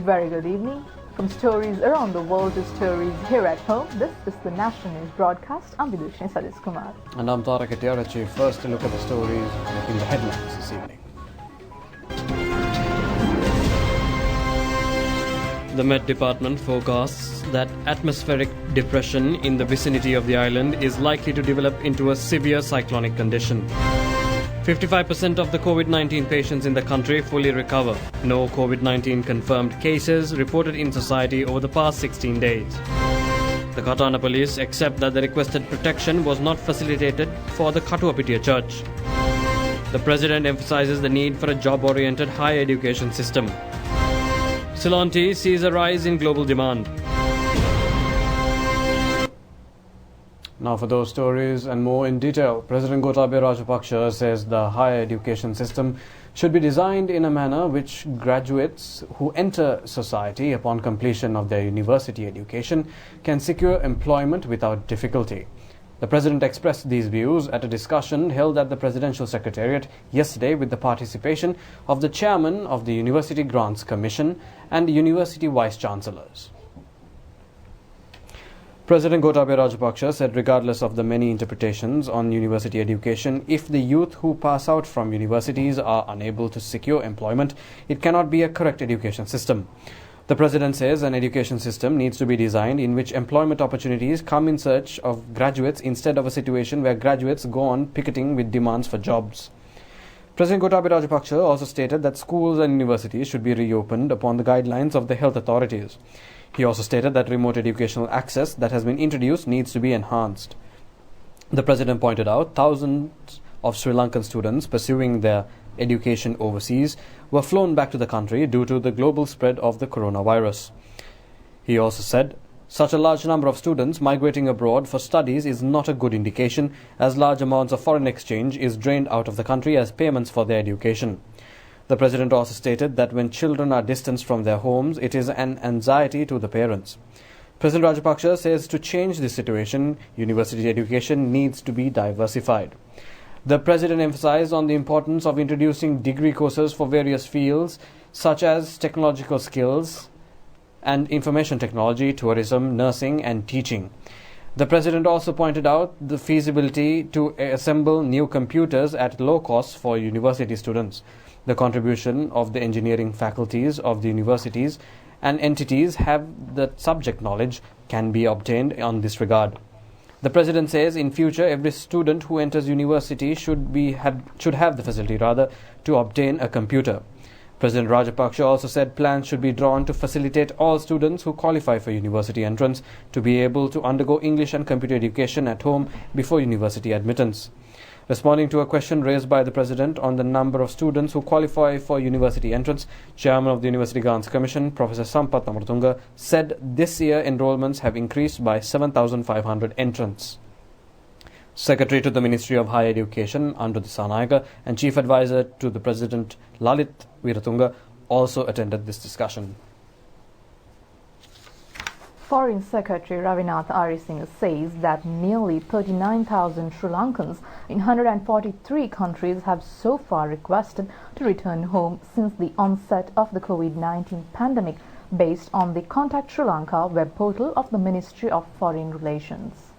very good evening. From stories around the world to stories here at home, this is the National News Broadcast. I'm Vidushni Sadis Kumar. And I'm Tarak Etiarachi. First, a look at the stories making the headlines this evening. The Met Department forecasts that atmospheric depression in the vicinity of the island is likely to develop into a severe cyclonic condition. 55% of the COVID-19 patients in the country fully recover. No COVID-19 confirmed cases reported in society over the past 16 days. The Katana police accept that the requested protection was not facilitated for the Katuapitiya church. The president emphasizes the need for a job-oriented higher education system. Ceylon tea sees a rise in global demand. Now for those stories and more in detail, President Gotabaya Rajapakse says the higher education system should be designed in a manner which graduates who enter society upon completion of their university education can secure employment without difficulty. The President expressed these views at a discussion held at the Presidential Secretariat yesterday with the participation of the Chairman of the University Grants Commission and University Vice-Chancellors. President Gotabaya Rajapakse said regardless of the many interpretations on university education, if the youth who pass out from universities are unable to secure employment, it cannot be a correct education system. The President says an education system needs to be designed in which employment opportunities come in search of graduates instead of a situation where graduates go on picketing with demands for jobs. President Gotabaya Rajapakse also stated that schools and universities should be reopened upon the guidelines of the health authorities. He also stated that remote educational access that has been introduced needs to be enhanced. The President pointed out thousands of Sri Lankan students pursuing their education overseas were flown back to the country due to the global spread of the coronavirus. He also said such a large number of students migrating abroad for studies is not a good indication, as large amounts of foreign exchange is drained out of the country as payments for their education. The President also stated that when children are distanced from their homes, it is an anxiety to the parents. President Rajapakse says to change this situation, university education needs to be diversified. The President emphasized on the importance of introducing degree courses for various fields such as technological skills and information technology, tourism, nursing and teaching. The President also pointed out the feasibility to assemble new computers at low cost for university students. The contribution of the engineering faculties of the universities and entities have the subject knowledge can be obtained on this regard. The President says in future every student who enters university should have the facility to obtain a computer. President Rajapakse also said plans should be drawn to facilitate all students who qualify for university entrance to be able to undergo English and computer education at home before university admittance. Responding to a question raised by the President on the number of students who qualify for university entrance, Chairman of the University Grants Commission, Professor Sampath Amartunga, said this year enrollments have increased by 7,500 entrants. Secretary to the Ministry of Higher Education, Andu Disanayaka, and Chief Advisor to the President, Lalit Weeratunga, also attended this discussion. Foreign Secretary Ravinath Arisinghe says that nearly 39,000 Sri Lankans in 143 countries have so far requested to return home since the onset of the COVID-19 pandemic, based on the Contact Sri Lanka web portal of the Ministry of Foreign Relations.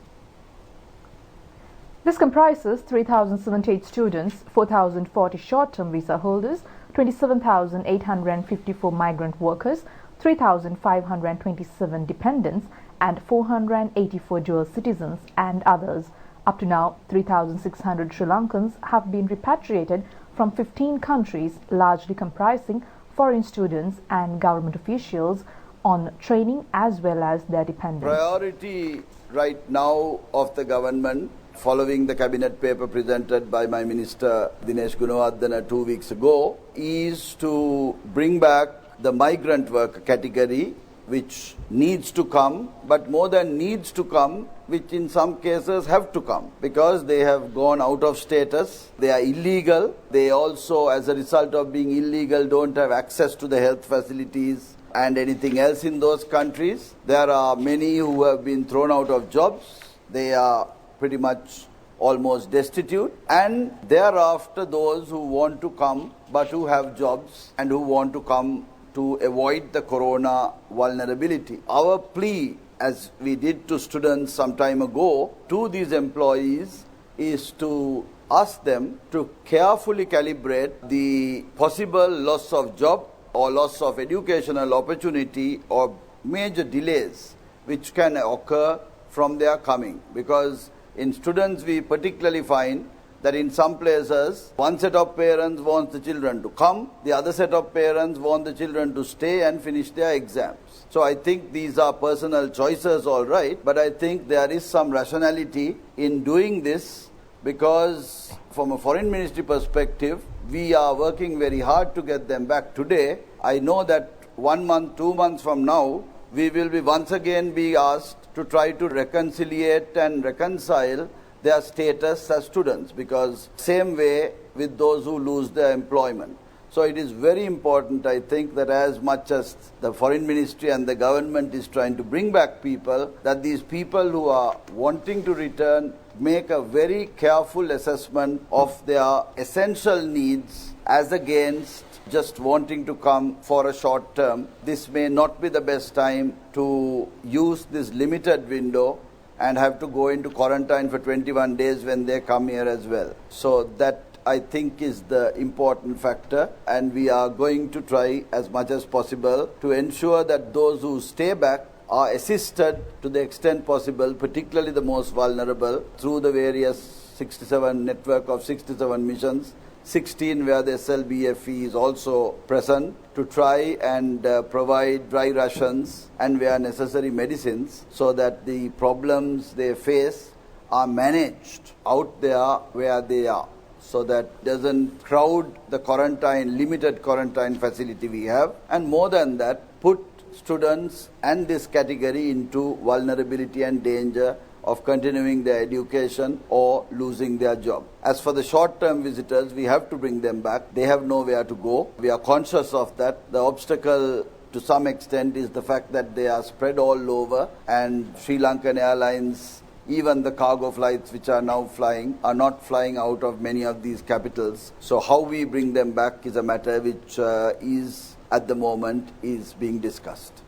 This comprises 3,078 students, 4,040 short-term visa holders, 27,854 migrant workers, 3,527 dependents and 484 dual citizens and others. Up to now, 3,600 Sri Lankans have been repatriated from 15 countries, largely comprising foreign students and government officials on training as well as their dependents. Priority right now of the government, following the cabinet paper presented by my Minister Dinesh Gunawardena 2 weeks ago, is to bring back the migrant worker category, which needs to come, but more than needs to come, which in some cases have to come, because they have gone out of status, they are illegal, they also, as a result of being illegal, don't have access to the health facilities and anything else in those countries. There are many who have been thrown out of jobs, they are pretty much almost destitute, and thereafter those who want to come but who have jobs and who want to come to avoid the corona vulnerability. Our plea, as we did to students some time ago, to these employees is to ask them to carefully calibrate the possible loss of job or loss of educational opportunity or major delays which can occur from their coming. Because in students we particularly find that in some places one set of parents wants the children to come, the other set of parents want the children to stay and finish their exams. So I think these are personal choices, all right, but I think there is some rationality in doing this, because from a foreign ministry perspective we are working very hard to get them back today. I know that 1 month, 2 months from now we will be once again be asked to try to reconciliate and reconcile their status as students, because same way with those who lose their employment. So it is very important, I think, that as much as the foreign ministry and the government is trying to bring back people, that these people who are wanting to return make a very careful assessment of their essential needs as against just wanting to come for a short term. This may not be the best time to use this limited window and have to go into quarantine for 21 days when they come here as well. So that, I think, is the important factor, and we are going to try as much as possible to ensure that those who stay back are assisted to the extent possible, particularly the most vulnerable, through the various 67 network of 67 missions, 16 where the SLBFE is also present, to try and provide dry rations and where necessary medicines, so that the problems they face are managed out there where they are, so that doesn't crowd the quarantine, limited quarantine facility we have, and more than that, put students and this category into vulnerability and danger of continuing their education or losing their job. As for the short-term visitors, we have to bring them back. They have nowhere to go. We are conscious of that. The obstacle to some extent is the fact that they are spread all over, and Sri Lankan Airlines, even the cargo flights which are now flying, are not flying out of many of these capitals. So how we bring them back is a matter which is at the moment is being discussed.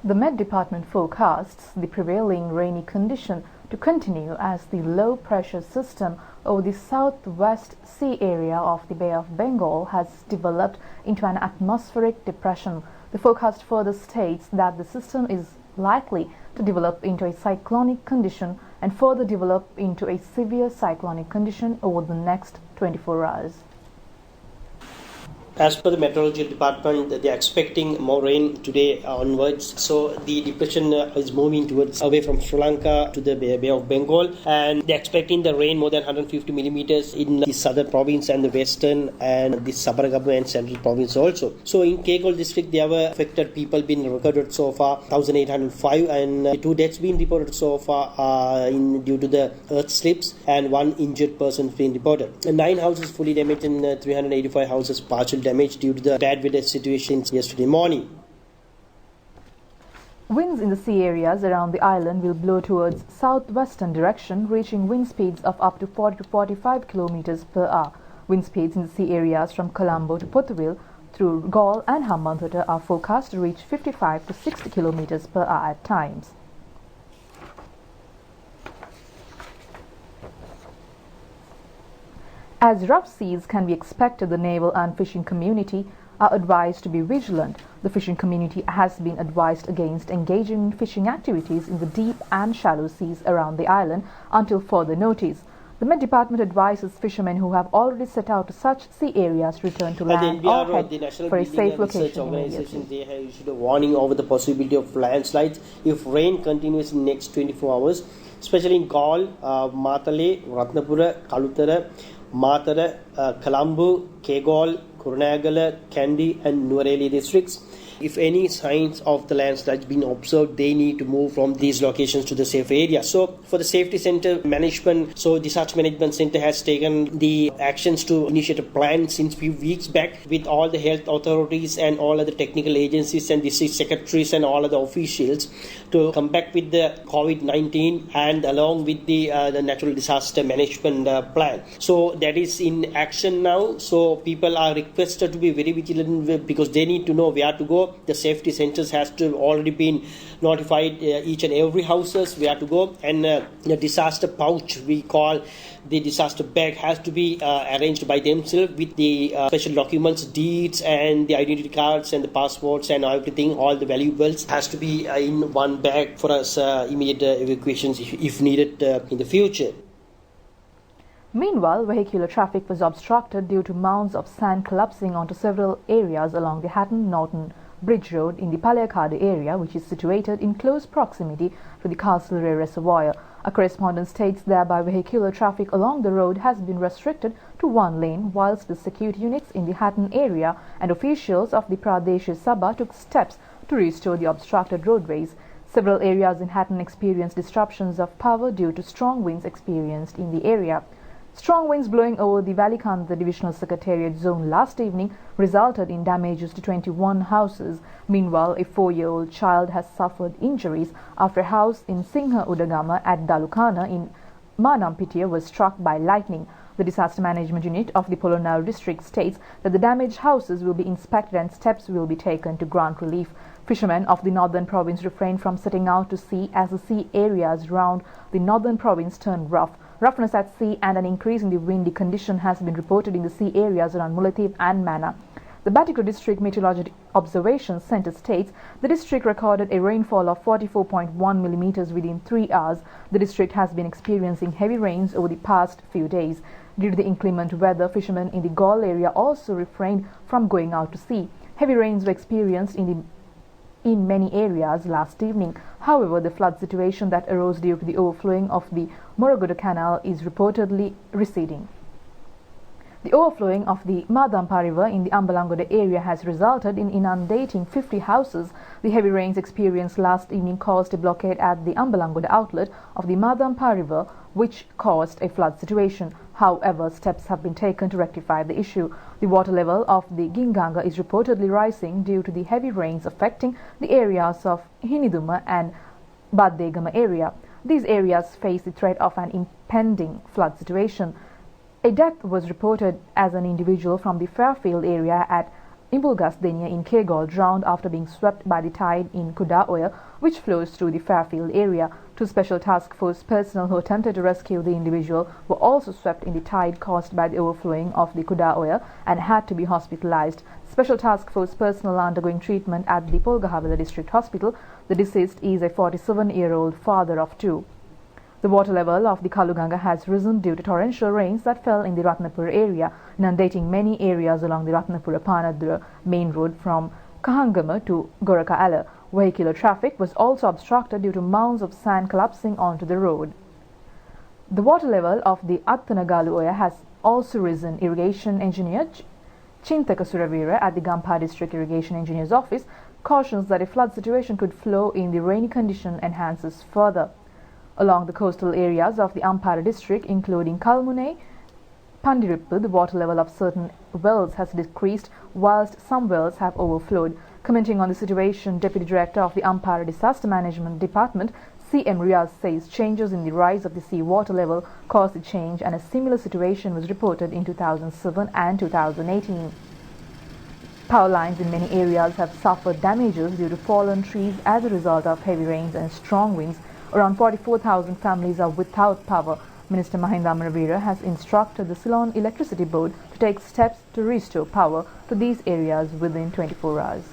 The Met Department forecasts the prevailing rainy condition to continue as the low-pressure system over the southwest sea area of the Bay of Bengal has developed into an atmospheric depression. The forecast further states that the system is likely to develop into a cyclonic condition and further develop into a severe cyclonic condition over the next 24 hours. As per the meteorology department, they are expecting more rain today onwards. So the depression is moving towards away from Sri Lanka to the Bay of Bengal, and they are expecting the rain more than 150 millimeters in the southern province and the western and the Sabaragamu and central province also. So in Kegol district, there were affected people been recorded so far 1,805, and 2 deaths been reported so far due to the earth slips, and 1 injured person has been reported. 9 houses fully damaged and 385 houses partial damage due to the bad weather situation yesterday morning. Winds in the sea areas around the island will blow towards southwestern direction, reaching wind speeds of up to 40 to 45 kilometers per hour. Wind speeds in the sea areas from Colombo to Pothuil through Galle and Hambantota are forecast to reach 55 to 60 kilometers per hour at times. As rough seas can be expected, the naval and fishing community are advised to be vigilant. The fishing community has been advised against engaging in fishing activities in the deep and shallow seas around the island until further notice. The Met Department advises fishermen who have already set out to such sea areas to return to land or head for a safe location immediately. They have issued a warning over the possibility of landslides if rain continues in the next 24 hours, especially in Galle, Matale, Ratnapura, Kalutara, Matara, Colombo, Kegol, Kurunegala, Kandy and Nuwareli districts. If any signs of the landslide been observed, they need to move from these locations to the safe area. So for the safety center management, so disaster management center has taken the actions to initiate a plan since few weeks back with all the health authorities and all other technical agencies and district secretaries and all other officials to come back with the COVID-19 and along with the natural disaster management plan. So that is in action now. So people are requested to be very vigilant because they need to know where to go. The safety centers has to already been notified each and every houses where to go, and the disaster pouch we call the disaster bag has to be arranged by themselves with the special documents, deeds and the identity cards and the passports and everything. All the valuables has to be in one bag for us immediate evacuations if needed in the future. Meanwhile, vehicular traffic was obstructed due to mounds of sand collapsing onto several areas along the Hatton-Norton Bridge Road in the Palayakkadu area, which is situated in close proximity to the Castlereagh Reservoir. A correspondent states thereby vehicular traffic along the road has been restricted to one lane, whilst the security units in the Hatton area and officials of the Pradesh Sabha took steps to restore the obstructed roadways. Several areas in Hatton experienced disruptions of power due to strong winds experienced in the area. Strong winds blowing over the Valikantha Divisional Secretariat zone last evening resulted in damages to 21 houses. Meanwhile, a 4-year-old child has suffered injuries after a house in Singha Udagama at Dalukana in Manampitiya was struck by lightning. The Disaster Management Unit of the Polonnaru district states that the damaged houses will be inspected and steps will be taken to grant relief. Fishermen of the northern province refrained from setting out to sea as the sea areas round the northern province turned rough. Roughness at sea and an increase in the windy condition has been reported in the sea areas around Mullaitivu and Mana. The Batticaloa District Meteorological Observation Centre states the district recorded a rainfall of 44.1 millimeters within 3 hours. The district has been experiencing heavy rains over the past few days. Due to the inclement weather, fishermen in the Galle area also refrained from going out to sea. Heavy rains were experienced in many areas last evening. However, the flood situation that arose due to the overflowing of the Morogoda Canal is reportedly receding. The overflowing of the Madampa River in the Ambalangoda area has resulted in inundating 50 houses. The heavy rains experienced last evening caused a blockade at the Ambalangoda outlet of the Madampa River, which caused a flood situation. However, steps have been taken to rectify the issue. The water level of the Ginganga is reportedly rising due to the heavy rains affecting the areas of Hiniduma and Baddegama area. These areas face the threat of an impending flood situation. A death was reported as an individual from the Fairfield area at Imbulgasdenia in Kegol drowned after being swept by the tide in Kudaoya, which flows through the Fairfield area. 2 special task force personnel who attempted to rescue the individual were also swept in the tide caused by the overflowing of the Kudaoya and had to be hospitalized. Special task force personnel are undergoing treatment at the Polgahavela District Hospital. The deceased is a 47-year-old father of 2. The water level of the Kaluganga has risen due to torrential rains that fell in the Ratnapura area, inundating many areas along the Ratnapura-Panadura main road from Kahangama to Goraka-Ala. Vehicular traffic was also obstructed due to mounds of sand collapsing onto the road. The water level of the Attanagalu has also risen. Irrigation engineer Chintaka Suravira at the Gampa District Irrigation Engineer's Office cautions that a flood situation could flow in the rainy condition enhances further. Along the coastal areas of the Ampara district, including Kalmune, Pandirippu, the water level of certain wells has decreased, whilst some wells have overflowed. Commenting on the situation, Deputy Director of the Ampara Disaster Management Department, CM Riaz, says changes in the rise of the sea water level caused the change, and a similar situation was reported in 2007 and 2018. Power lines in many areas have suffered damages due to fallen trees as a result of heavy rains and strong winds. Around 44,000 families are without power. Minister Mahinda Amaravira has instructed the Ceylon Electricity Board to take steps to restore power to these areas within 24 hours.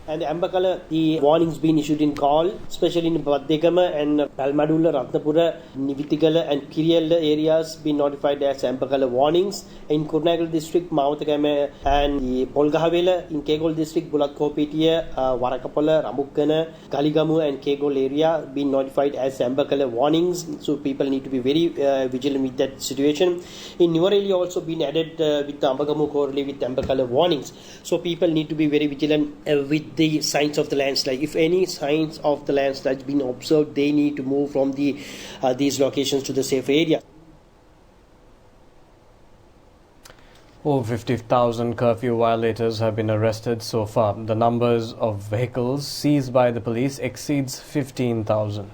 And the amber colour, the warnings been issued in Call, especially in Baddegama and Palmadulla, Ratnapura, Nivitigala and Kiriyalla areas been notified as amber colour warnings. In Kurnagal district, Mawatagama and the Polgahavela, in Kegol district, Bulatkopetiya, Warakapola, Ramukkana, Kaligamu and Kegol area been notified as amber colour warnings. So people need to be very vigilant with that situation. In Nuvareli also been added with the Ambagamu Korli with amber colour warnings. So people need to be very vigilant with the signs of the landslide. If any signs of the landslide been observed, they need to move from these locations to the safe area. Over 50,000 curfew violators have been arrested so far. The numbers of vehicles seized by the police exceeds 15,000.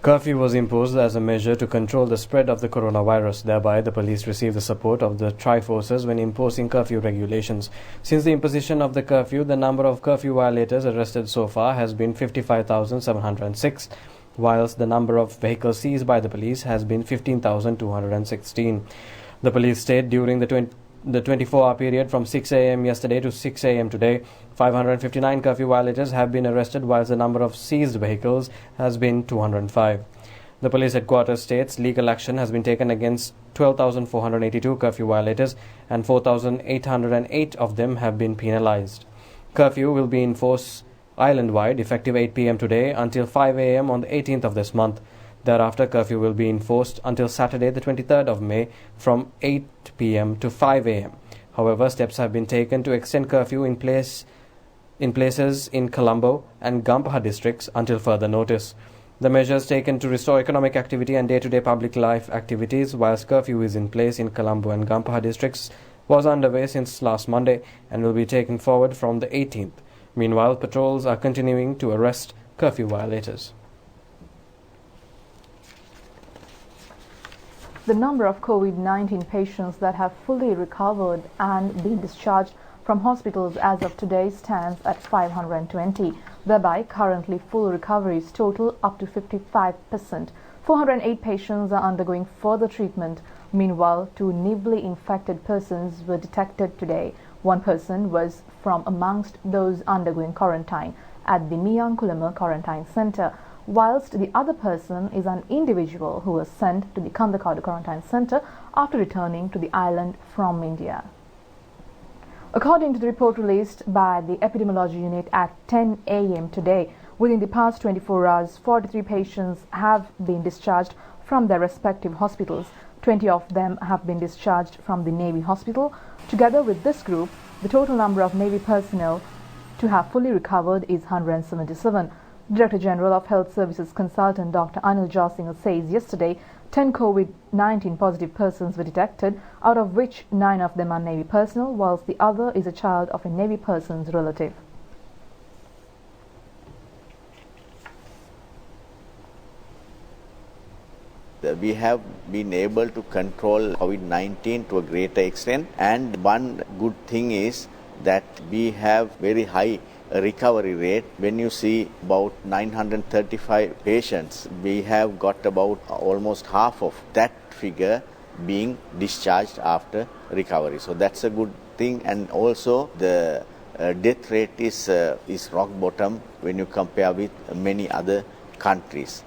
Curfew was imposed as a measure to control the spread of the coronavirus. Thereby, the police received the support of the Triforces when imposing curfew regulations. Since the imposition of the curfew, the number of curfew violators arrested so far has been 55,706, whilst the number of vehicles seized by the police has been 15,216. The police state during the 24-hour period from 6 a.m. yesterday to 6 a.m. today, 559 curfew violators have been arrested, whilst the number of seized vehicles has been 205. The police headquarters states legal action has been taken against 12,482 curfew violators and 4,808 of them have been penalized. Curfew will be in force island-wide effective 8 p.m. today until 5 a.m. on the 18th of this month. Thereafter, curfew will be enforced until Saturday the 23rd of May from 8 p.m. to 5 a.m. However, steps have been taken to extend curfew in places in Colombo and Gampaha districts until further notice. The measures taken to restore economic activity and day-to-day public life activities whilst curfew is in place in Colombo and Gampaha districts was underway since last Monday and will be taken forward from the 18th. Meanwhile, patrols are continuing to arrest curfew violators. The number of COVID-19 patients that have fully recovered and been discharged from hospitals as of today stands at 520. Thereby, currently full recoveries total up to 55%. 408 patients are undergoing further treatment. Meanwhile, 2 newly infected persons were detected today. 1 person was from amongst those undergoing quarantine at the Miyankulama Quarantine Centre, whilst the other person is an individual who was sent to the Kandakadu Quarantine Centre after returning to the island from India. According to the report released by the Epidemiology Unit at 10 a.m. today, within the past 24 hours, 43 patients have been discharged from their respective hospitals. 20 of them have been discharged from the Navy Hospital. Together with this group, the total number of Navy personnel to have fully recovered is 177. Director General of Health Services Consultant Dr. Anil Jasinger says yesterday 10 COVID-19 positive persons were detected, out of which 9 of them are Navy personnel, whilst the other is a child of a Navy person's relative. We have been able to control COVID-19 to a greater extent, and one good thing is that we have very high recovery rate. When you see about 935 patients, we have got about almost half of that figure being discharged after recovery. So that's a good thing, and also the death rate is rock bottom when you compare with many other countries.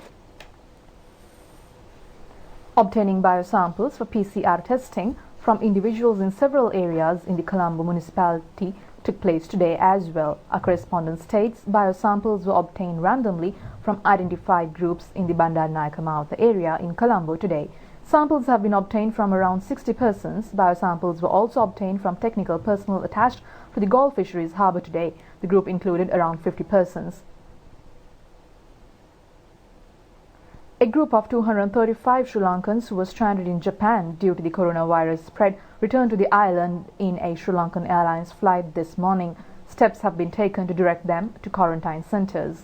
Obtaining biosamples for PCR testing from individuals in several areas in the Colombo municipality took place today as well. Our correspondent states biosamples were obtained randomly from identified groups in the Bandaranaike Mawatha area in Colombo today. Samples have been obtained from around 60 persons. Biosamples were also obtained from technical personnel attached to the Gulf Fisheries Harbour today. The group included around 50 persons. A group of 235 Sri Lankans who were stranded in Japan due to the coronavirus spread returned to the island in a Sri Lankan Airlines flight this morning. Steps have been taken to direct them to quarantine centres.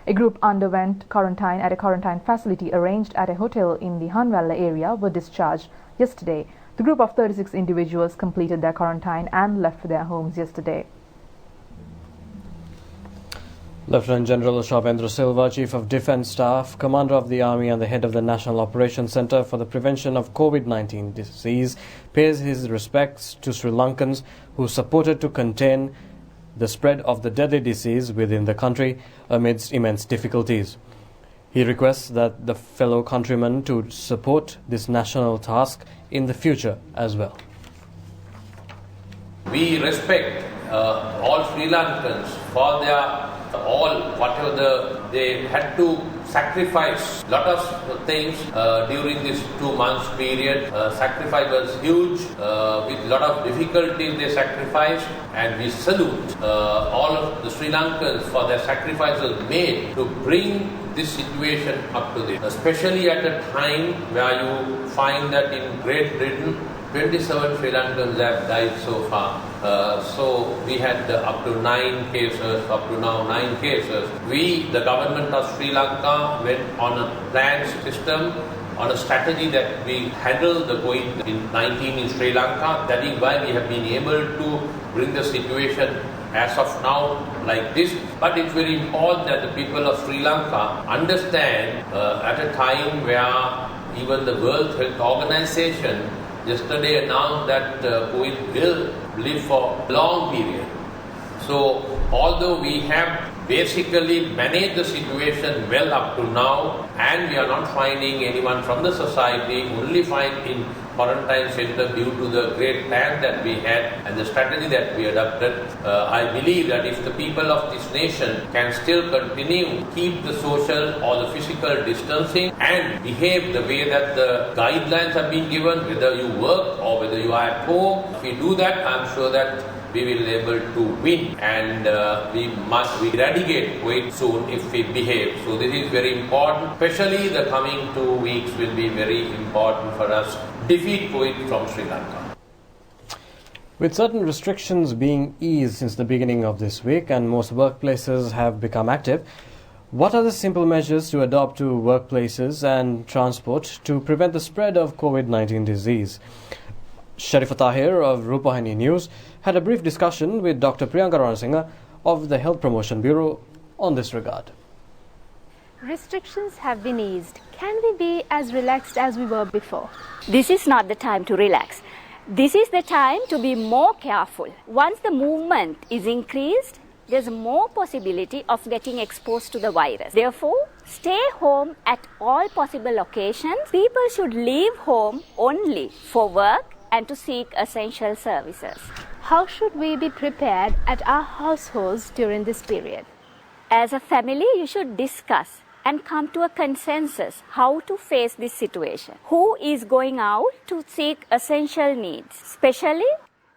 A group underwent quarantine at a quarantine facility arranged at a hotel in the Hanwalla area were discharged yesterday. The group of 36 individuals completed their quarantine and left for their homes yesterday. Lieutenant General Shabendra Silva, Chief of Defence Staff, Commander of the Army and the head of the National Operations Centre for the Prevention of COVID-19 disease, pays his respects to Sri Lankans who supported to contain the spread of the deadly disease within the country amidst immense difficulties. He requests that the fellow countrymen to support this national task in the future as well. We respect all Sri Lankans for their whatever they had to sacrifice lot of things during this 2 months period. Sacrifice was huge. With lot of difficulties they sacrificed, and we salute all of the Sri Lankans for their sacrifices made to bring this situation up to this. Especially at a time where you find that in Great Britain 27 Sri Lankans have died so far. So we had up to 9 cases, up to now 9 cases. We, the government of Sri Lanka, went on a planned system, on a strategy that we handle the COVID-19 in Sri Lanka. That is why we have been able to bring the situation as of now like this. But it's very important that the people of Sri Lanka understand at a time where even the World Health Organization yesterday announced that COVID will live for a long period. So, although we have basically managed the situation well up to now, and we are not finding anyone from the society, only find in quarantine center due to the great plan that we had and the strategy that we adopted. I believe that if the people of this nation can still continue, keep the social or the physical distancing and behave the way that the guidelines have been given, whether you work or whether you are at home, if we do that, I'm sure that we will be able to win, and we must eradicate COVID soon if we behave. So this is very important, especially the coming 2 weeks will be very important for us defeat COVID from Sri Lanka. With certain restrictions being eased since the beginning of this week and most workplaces have become active, what are the simple measures to adopt to workplaces and transport to prevent the spread of COVID-19 disease? Sharifa Tahir of Rupavahini News had a brief discussion with Dr. Priyanka Ranasinghe of the Health Promotion Bureau on this regard. Restrictions have been eased. Can we be as relaxed as we were before? This is not the time to relax. This is the time to be more careful. Once the movement is increased, there's more possibility of getting exposed to the virus. Therefore, stay home at all possible occasions. People should leave home only for work and to seek essential services. How should we be prepared at our households during this period? As a family, you should discuss and come to a consensus how to face this situation. Who is going out to seek essential needs? Especially,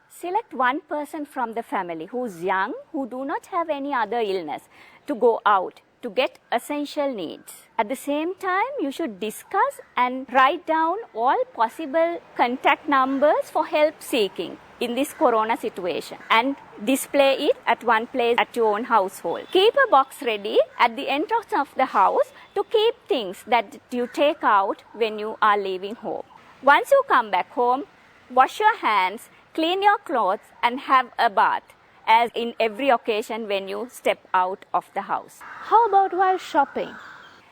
select one person from the family who's young, who do not have any other illness, to go out to get essential needs. At the same time, you should discuss and write down all possible contact numbers for help seeking in this corona situation and display it at one place at your own household. Keep a box ready at the entrance of the house to keep things that you take out when you are leaving home. Once you come back home, wash your hands, clean your clothes and have a bath, as in every occasion when you step out of the house. How about while shopping?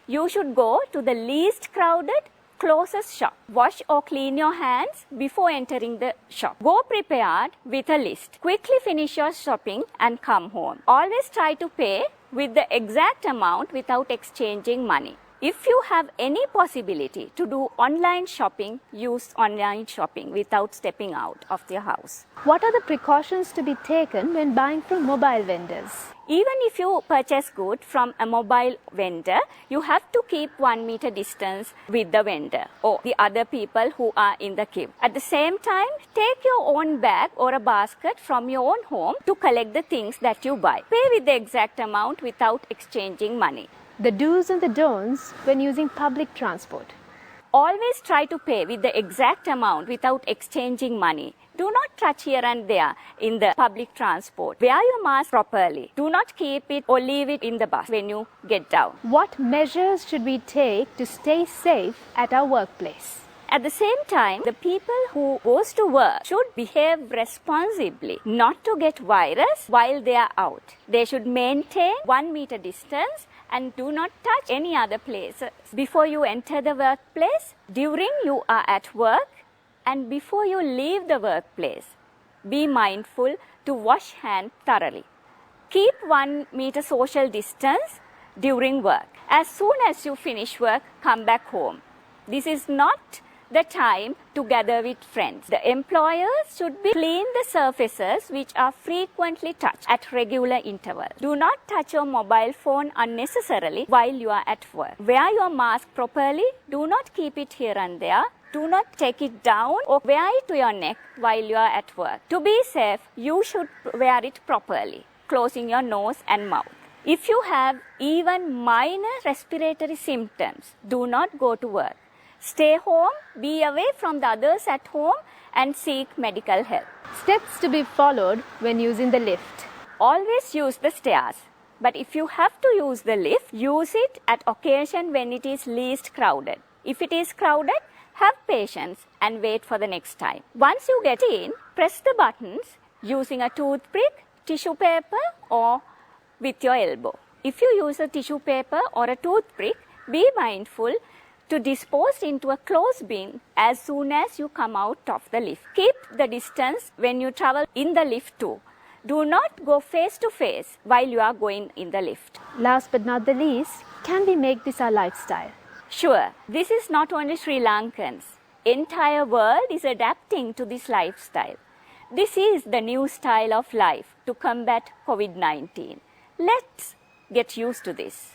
You should go to the least crowded, closest shop. Wash or clean your hands before entering the shop. Go prepared with a list. Quickly finish your shopping and come home. Always try to pay with the exact amount without exchanging money. If you have any possibility to do online shopping, use online shopping without stepping out of your house. What are the precautions to be taken when buying from mobile vendors? Even if you purchase goods from a mobile vendor, you have to keep 1 meter distance with the vendor or the other people who are in the queue. At the same time, take your own bag or a basket from your own home to collect the things that you buy. Pay with the exact amount without exchanging money. The do's and the don'ts when using public transport. Always try to pay with the exact amount without exchanging money. Do not touch here and there in the public transport. Wear your mask properly. Do not keep it or leave it in the bus when you get down. What measures should we take to stay safe at our workplace? At the same time, the people who goes to work should behave responsibly, not to get virus while they are out. They should maintain 1 meter distance and do not touch any other places before you enter the workplace, during you are at work, and before you leave the workplace. Be mindful to wash hands thoroughly. Keep 1 meter social distance during work. As soon as you finish work, come back home. This is not the time to gather with friends. The employers should clean the surfaces which are frequently touched at regular intervals. Do not touch your mobile phone unnecessarily while you are at work. Wear your mask properly. Do not keep it here and there. Do not take it down or wear it to your neck while you are at work. To be safe, you should wear it properly, closing your nose and mouth. If you have even minor respiratory symptoms, do not go to work. Stay home, be away from the others at home, and seek medical help. Steps to be followed when using the lift. Always use the stairs. But if you have to use the lift, use it at occasion when it is least crowded. If it is crowded, have patience and wait for the next time. Once you get in, press the buttons using a toothpick, tissue paper, or with your elbow. If you use a tissue paper or a toothpick, be mindful to dispose into a closed bin as soon as you come out of the lift. Keep the distance when you travel in the lift too. Do not go face to face while you are going in the lift. Last but not the least, can we make this our lifestyle? Sure, this is not only Sri Lankans. Entire world is adapting to this lifestyle. This is the new style of life to combat COVID-19. Let's get used to this.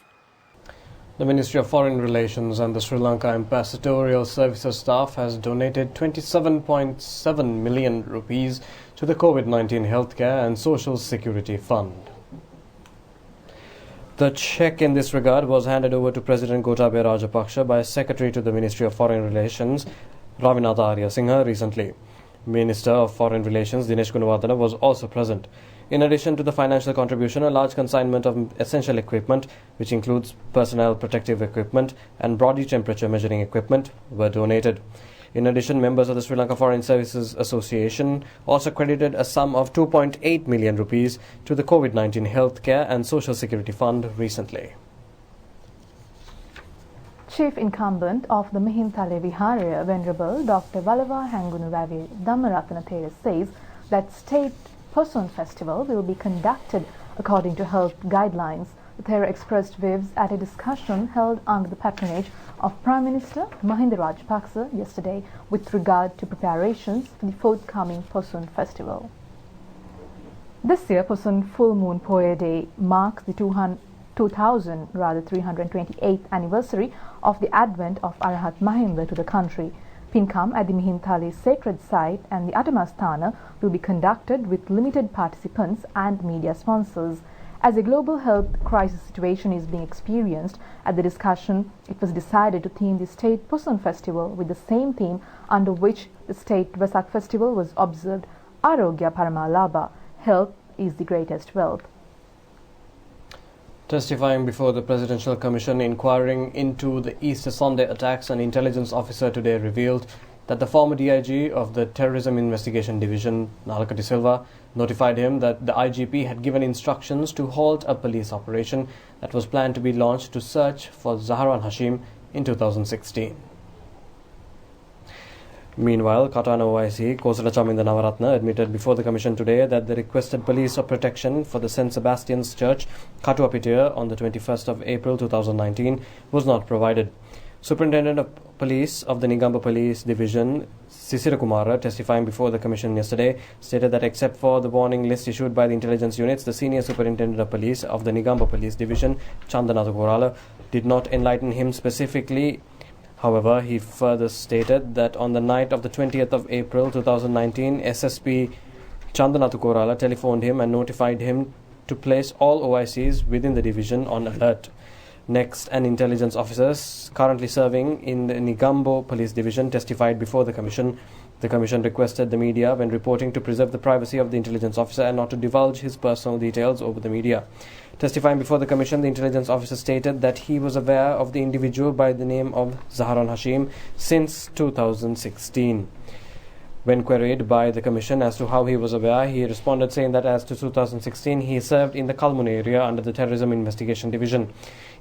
The Ministry of Foreign Relations and the Sri Lanka Ambassadorial Services staff has donated 27.7 million rupees to the COVID-19 Healthcare and Social Security Fund. The cheque in this regard was handed over to President Gotabaya Rajapakse by Secretary to the Ministry of Foreign Relations, Ravinatha Ariyasinghe, recently. Minister of Foreign Relations Dinesh Gunawardena was also present. In addition to the financial contribution, a large consignment of essential equipment, which includes personal protective equipment and body temperature measuring equipment, were donated. In addition, members of the Sri Lanka Foreign Services Association also credited a sum of 2.8 million rupees to the COVID-19 Healthcare and Social Security Fund recently. Chief Incumbent of the Mihintale Viharaya, Venerable Dr. Valava Hangunu Ravi Dhammaratana Thera says that State Poson Festival will be conducted according to health guidelines. The Thera expressed views at a discussion held under the patronage of Prime Minister Mahinda Rajapakse yesterday with regard to preparations for the forthcoming Poson Festival. This year, Poson Full Moon Poya Day marks the 328th anniversary of the advent of Arahat Mahinda to the country. Pinkam at the Mihintale sacred site and the Atamasthana will be conducted with limited participants and media sponsors. As a global health crisis situation is being experienced, at the discussion it was decided to theme the State Poson Festival with the same theme under which the State Vesak Festival was observed, Arogya Paramalabha, health is the greatest wealth. Testifying before the Presidential Commission inquiring into the Easter Sunday attacks, an intelligence officer today revealed that the former DIG of the Terrorism Investigation Division, Nalaka De Silva, notified him that the IGP had given instructions to halt a police operation that was planned to be launched to search for Zaharan Hashim in 2016. Meanwhile, Katana OIC Kosala Chaminda Navaratna admitted before the Commission today that the requested police protection for the St. Sebastian's Church, Katuapitiya, on the 21st of April 2019 was not provided. Superintendent of Police of the Nigamba Police Division, Sisira Kumara, testifying before the Commission yesterday, stated that except for the warning list issued by the intelligence units, the Senior Superintendent of Police of the Nigamba Police Division, Chandana Korala, did not enlighten him specifically. However, he further stated that on the night of the 20th of April 2019, SSP Chandanath Korala telephoned him and notified him to place all OICs within the division on alert. Next, an intelligence officer currently serving in the Negombo Police Division testified before the Commission. The Commission requested the media, when reporting, to preserve the privacy of the intelligence officer and not to divulge his personal details over the media. Testifying before the Commission, the intelligence officer stated that he was aware of the individual by the name of Zahran Hashim since 2016. When queried by the Commission as to how he was aware, he responded saying that as to 2016, he served in the Kalmun area under the Terrorism Investigation Division.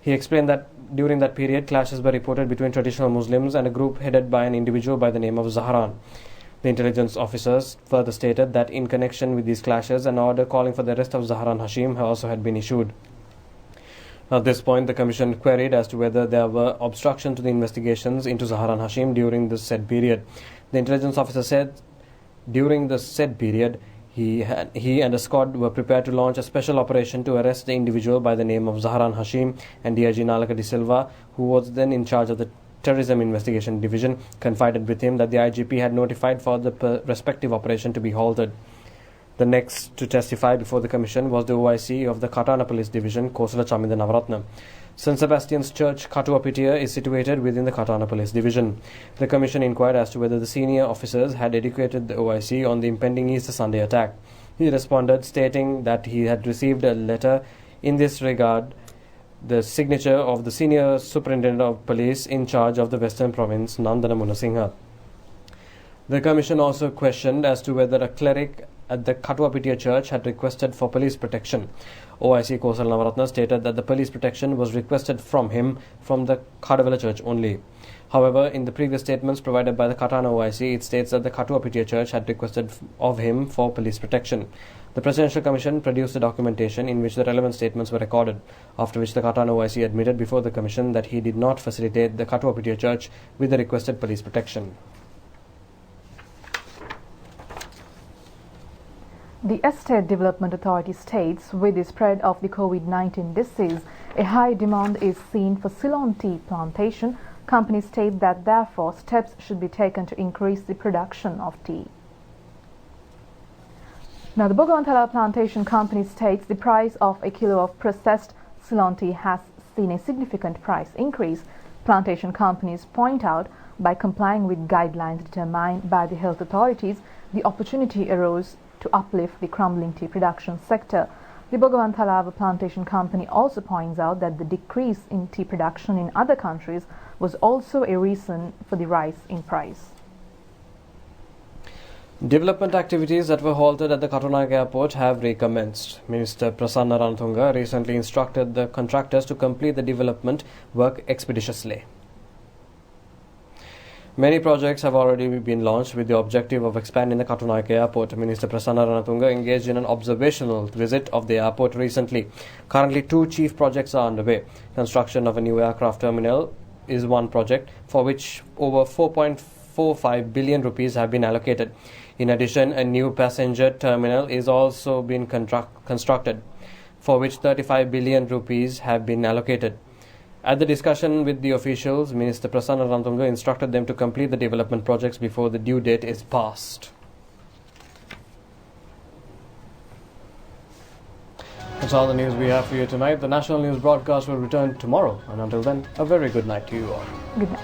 He explained that during that period, clashes were reported between traditional Muslims and a group headed by an individual by the name of Zahran. The intelligence officers further stated that in connection with these clashes, an order calling for the arrest of Zahran Hashim also had been issued. At this point, the Commission queried as to whether there were obstruction to the investigations into Zahran Hashim during the said period. The intelligence officer said during the said period, he and a squad were prepared to launch a special operation to arrest the individual by the name of Zahran Hashim, and DIG Nalaka De Silva, who was then in charge of the Terrorism Investigation Division, confided with him that the IGP had notified for the respective operation to be halted. The next to testify before the Commission was the OIC of the Katana Police Division, Kosala Chaminda Navaratna. St. Sebastian's Church, Katuapitiya, is situated within the Katana Police Division. The Commission inquired as to whether the senior officers had educated the OIC on the impending Easter Sunday attack. He responded, stating that he had received a letter in this regard, the signature of the senior superintendent of police in charge of the Western Province, Nandana Munasinghe. The Commission also questioned as to whether a cleric at the Katuapitiya Church had requested for police protection. OIC Kosal Navaratna stated that the police protection was requested from him from the Kadavela Church only. However, in the previous statements provided by the Katana OIC, it states that the Katuapitiya Church had requested of him for police protection. The Presidential Commission produced a documentation in which the relevant statements were recorded, after which the Katana OIC admitted before the Commission that he did not facilitate the Katuapitiya Church with the requested police protection. The Estate Development Authority states with the spread of the COVID-19 disease, a high demand is seen for Ceylon tea plantation. Companies state that therefore steps should be taken to increase the production of tea. Now, the Bogavanthala Plantation Company states the price of a kilo of processed Ceylon tea has seen a significant price increase. Plantation companies point out by complying with guidelines determined by the health authorities, the opportunity arose to uplift the crumbling tea production sector. The Bogavanthala Plantation Company also points out that the decrease in tea production in other countries was also a reason for the rise in price. Development activities that were halted at the Katunayak Airport have recommenced. Minister Prasanna Ranatunga recently instructed the contractors to complete the development work expeditiously. Many projects have already been launched with the objective of expanding the Katunayak Airport. Minister Prasanna Ranatunga engaged in an observational visit of the airport recently. Currently, 2 chief projects are underway. Construction of a new aircraft terminal is one project, for which over 4.45 billion rupees have been allocated. In addition, a new passenger terminal is also being constructed, for which 35 billion rupees have been allocated. At the discussion with the officials, Minister Prasanna Ranatunga instructed them to complete the development projects before the due date is passed. That's all the news we have for you tonight. The national news broadcast will return tomorrow, and until then, a very good night to you all. Good night.